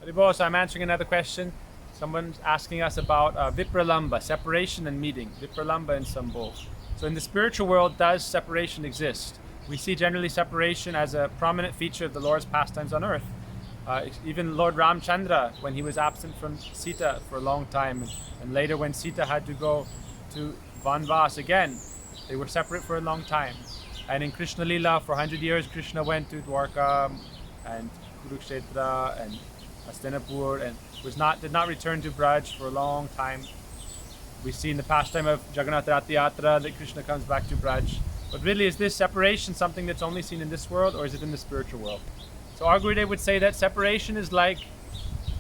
Haribo, so I'm answering another question. Someone's asking us about Vipralamba, separation and meeting. Vipralamba and Sambho. So in the spiritual world, does separation exist? We see generally separation as a prominent feature of the Lord's pastimes on earth. Even Lord Ramchandra, when he was absent from Sita for a long time, and later when Sita had to go to Vanvas again, they were separate for a long time. And in Krishna Lila, for 100 years, Krishna went to Dwarka and Kurukshetra and Hastinapur and did not return to Braj for a long time. We see in the pastime of Jagannath Rath Yatra that Krishna comes back to Braj. But really, is this separation something that's only seen in this world, or is it in the spiritual world? So our Gurudev would say that separation is like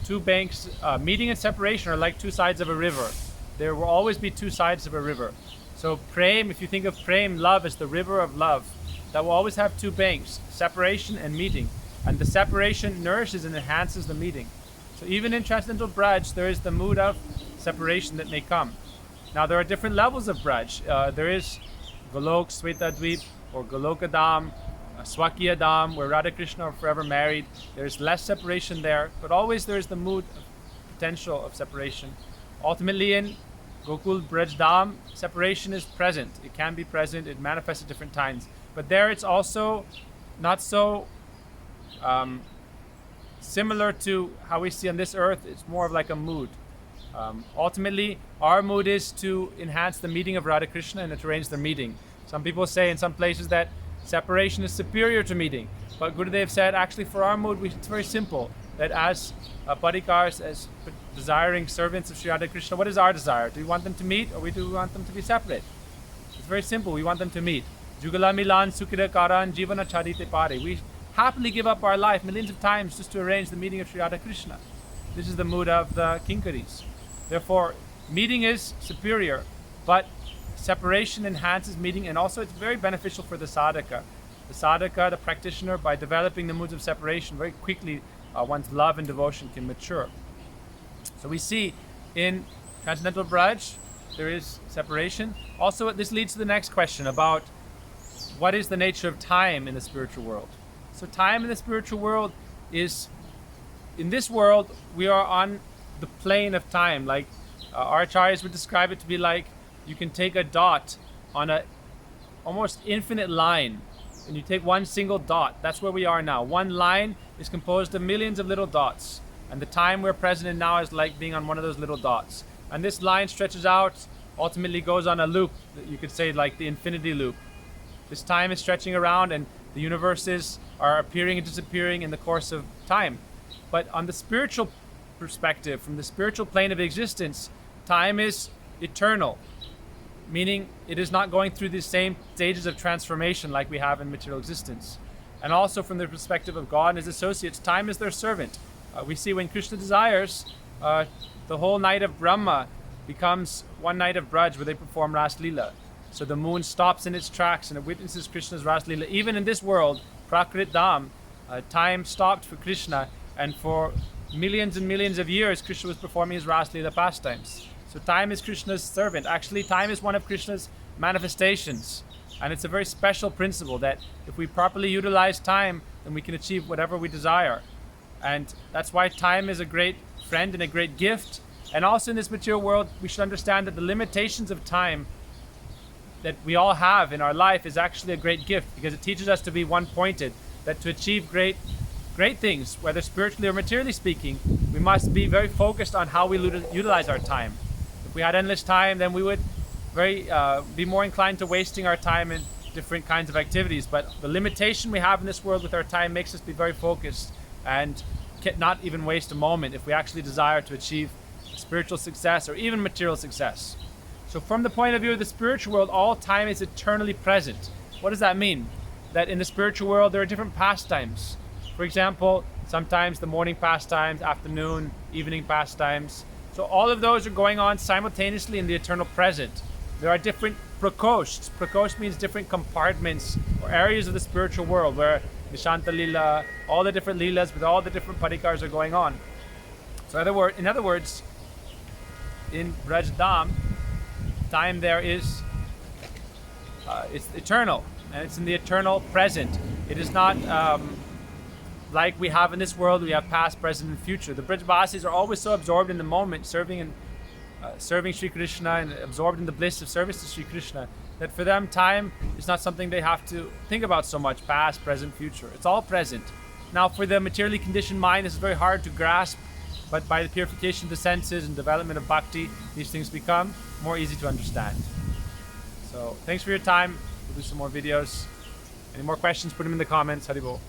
two banks, meeting and separation are like two sides of a river. There will always be two sides of a river. So prem, if you think of prem, love, as the river of love, that will always have two banks, separation and meeting. And the separation nourishes and enhances the meeting. So even in Transcendental Braj, there is the mood of separation that may come. Now there are different levels of Braj. There is Golok, Svetadvip, or Golokadam, Swakya Dham, where Radha Krishna are forever married. There's less separation there, but always there is the mood of potential of separation. Ultimately in Gokul Braj Dham, separation is present. It can be present, it manifests at different times. But there it's also not so similar to how we see on this earth. It's more of like a mood. Ultimately, our mood is to enhance the meeting of Radha Krishna and to arrange the meeting. Some people say in some places that separation is superior to meeting. But Gurudev said, actually for our mood, it's very simple. That as padikars, as desiring servants of Sri Radha Krishna, what is our desire? Do we want them to meet, or do we want them to be separate? It's very simple. We want them to meet. Jugala milan sukira karan jivana charite pare. We happily give up our life millions of times just to arrange the meeting of Sri Radha Krishna. This is the mood of the Kinkaris. Therefore, meeting is superior, but separation enhances meeting, and also it's very beneficial for the sadhaka. The sadhaka, the practitioner, by developing the moods of separation, very quickly one's love and devotion can mature. So we see in Transcendental Braj, there is separation. Also, this leads to the next question about what is the nature of time in the spiritual world. So time in the spiritual world is, in this world, we are on the plane of time. Like our acharyas would describe it to be like you can take a dot on a almost infinite line, and you take one single dot. That's where we are now. One line is composed of millions of little dots, and the time we're present in now is like being on one of those little dots. And this line stretches out, ultimately goes on a loop, you could say like the infinity loop. This time is stretching around, and the universes are appearing and disappearing in the course of time. But on the spiritual perspective, from the spiritual plane of existence, time is eternal, meaning it is not going through the same stages of transformation like we have in material existence. And also from the perspective of God and his associates, time is their servant. We see when Krishna desires, the whole night of Brahma becomes one night of Braj where they perform Ras Leela. So the moon stops in its tracks and it witnesses Krishna's Ras Leela. Even in this world, Prakrit Dham, time stopped for Krishna, and for millions and millions of years Krishna was performing his Ras Leela pastimes. So time is Krishna's servant. Actually, time is one of Krishna's manifestations. And it's a very special principle that if we properly utilize time, then we can achieve whatever we desire. And that's why time is a great friend and a great gift. And also in this material world, we should understand that the limitations of time that we all have in our life is actually a great gift, because it teaches us to be one-pointed, that to achieve great things, whether spiritually or materially speaking, we must be very focused on how we utilize our time. If we had endless time, then we would be more inclined to wasting our time in different kinds of activities. But the limitation we have in this world with our time makes us be very focused and not even waste a moment if we actually desire to achieve spiritual success or even material success. So from the point of view of the spiritual world, all time is eternally present. What does that mean? That in the spiritual world, there are different pastimes. For example, sometimes the morning pastimes, afternoon, evening pastimes. So all of those are going on simultaneously in the eternal present. There are different prakoshts. Prakosh means different compartments or areas of the spiritual world where Nishanta Lila, all the different Leelas with all the different padikars are going on. So in other words, in Braj Dham, time there is it's eternal, and it's in the eternal present. It is not like we have in this world, we have past, present, and future. The Brajavasis are always so absorbed in the moment, serving Sri Krishna and absorbed in the bliss of service to Sri Krishna, that for them time is not something they have to think about so much, past, present, future. It's all present. Now for the materially conditioned mind, this is very hard to grasp, but by the purification of the senses and development of bhakti, these things become more easy to understand. So thanks for your time. We'll do some more videos. Any more questions, put them in the comments. Haribol.